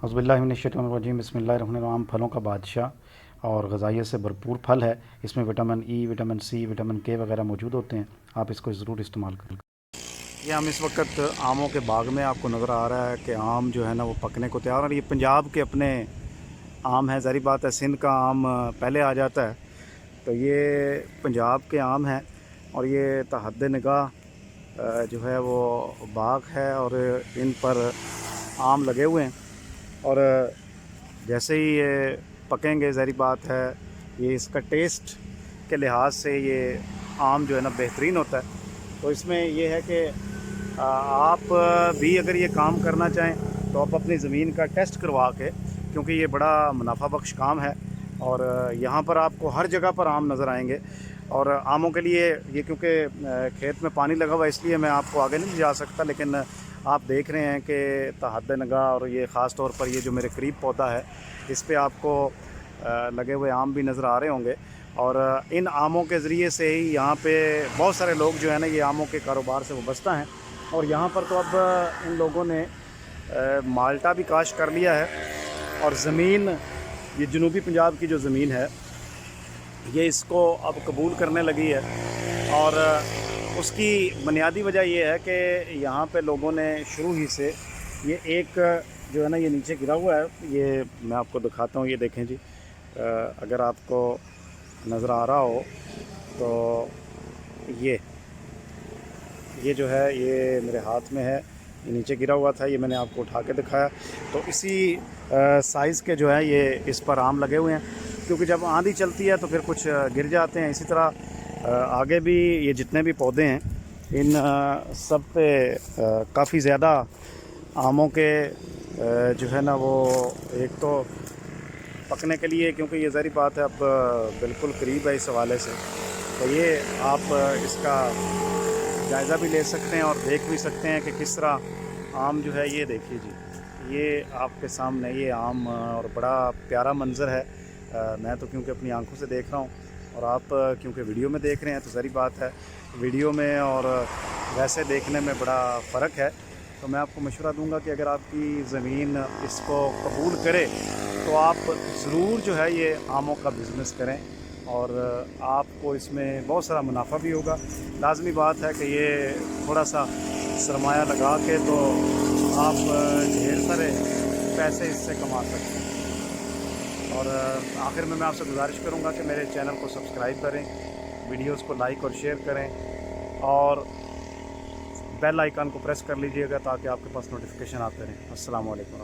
اعوذ باللہ من الشیطان الرجیم، بسم اللہ الرحمن الرحیم۔ پھلوں کا بادشاہ اور غذائیت سے بھرپور پھل ہے۔ اس میں vitamin E, vitamin C, vitamin K وغیرہ موجود ہوتے ہیں۔ آپ اس کو ضرور استعمال کریں۔ یہ ہم اس وقت آموں کے باغ میں، آپ کو نظر آ رہا ہے کہ آم جو ہے نا وہ پکنے کو تیار، اور یہ پنجاب کے اپنے آم ہیں۔ ظاہر بات ہے سندھ کا آم پہلے آ جاتا ہے، تو یہ پنجاب کے آم ہیں اور یہ تحد نگاہ جو ہے وہ باغ ہے، اور ان پر آم لگے ہوئے ہیں، اور جیسے ہی یہ پکیں گے ظاہر بات ہے یہ اس کا ٹیسٹ کے لحاظ سے یہ آم جو ہے نا بہترین ہوتا ہے۔ تو اس میں یہ ہے کہ آپ بھی اگر یہ کام کرنا چاہیں تو آپ اپنی زمین کا ٹیسٹ کروا کے، کیونکہ یہ بڑا منافع بخش کام ہے، اور یہاں پر آپ کو ہر جگہ پر آم نظر آئیں گے۔ اور آموں کے لیے یہ کیونکہ کھیت میں پانی لگا ہوا ہے، اس لیے میں آپ کو آگے نہیں جا سکتا، لیکن آپ دیکھ رہے ہیں کہ تحد نگاہ، اور یہ خاص طور پر یہ جو میرے قریب پودا ہے اس پہ آپ کو لگے ہوئے آم بھی نظر آ رہے ہوں گے۔ اور ان آموں کے ذریعے سے ہی یہاں پہ بہت سارے لوگ جو ہے نا یہ آموں کے کاروبار سے وابستہ ہیں، اور یہاں پر تو اب ان لوگوں نے مالٹا بھی کاشت کر لیا ہے، اور زمین یہ جنوبی پنجاب کی جو زمین ہے یہ اس کو اب قبول کرنے لگی ہے۔ اور اس کی بنیادی وجہ یہ ہے کہ یہاں پہ لوگوں نے شروع ہی سے یہ ایک جو ہے نا یہ نیچے گرا ہوا ہے، یہ میں آپ کو دکھاتا ہوں، یہ دیکھیں جی، اگر آپ کو نظر آ رہا ہو تو یہ جو ہے یہ میرے ہاتھ میں ہے، یہ نیچے گرا ہوا تھا، یہ میں نے آپ کو اٹھا کے دکھایا۔ تو اسی سائز کے جو ہے یہ اس پر آم لگے ہوئے ہیں، کیونکہ جب آندھی چلتی ہے تو پھر کچھ گر جاتے ہیں۔ اسی طرح آگے بھی یہ جتنے بھی پودے ہیں ان سب پہ کافی زیادہ آموں کے جو ہے نا وہ ایک تو پکنے کے لیے، کیونکہ یہ ظاہری بات ہے اب بالکل قریب ہے اس حوالے سے، تو یہ آپ اس کا جائزہ بھی لے سکتے ہیں اور دیکھ بھی سکتے ہیں کہ کس طرح آم جو ہے، یہ دیکھیے جی، یہ آپ کے سامنے یہ آم، اور بڑا پیارا منظر ہے۔ میں تو کیونکہ اپنی آنکھوں سے دیکھ رہا ہوں، اور آپ کیونکہ ویڈیو میں دیکھ رہے ہیں، تو ظاہری بات ہے ویڈیو میں اور ویسے دیکھنے میں بڑا فرق ہے۔ تو میں آپ کو مشورہ دوں گا کہ اگر آپ کی زمین اس کو قبول کرے تو آپ ضرور جو ہے یہ آموں کا بزنس کریں، اور آپ کو اس میں بہت سارا منافع بھی ہوگا۔ لازمی بات ہے کہ یہ تھوڑا سا سرمایہ لگا کے تو آپ ڈھیر سارے پیسے اس سے کما سکتے ہیں۔ اور آخر میں آپ سے گزارش کروں گا کہ میرے چینل کو سبسکرائب کریں، ویڈیوز کو لائک اور شیئر کریں، اور بیل آئیکن کو پریس کر لیجئے گا تاکہ آپ کے پاس نوٹیفیکیشن آتے رہیں۔ السلام علیکم۔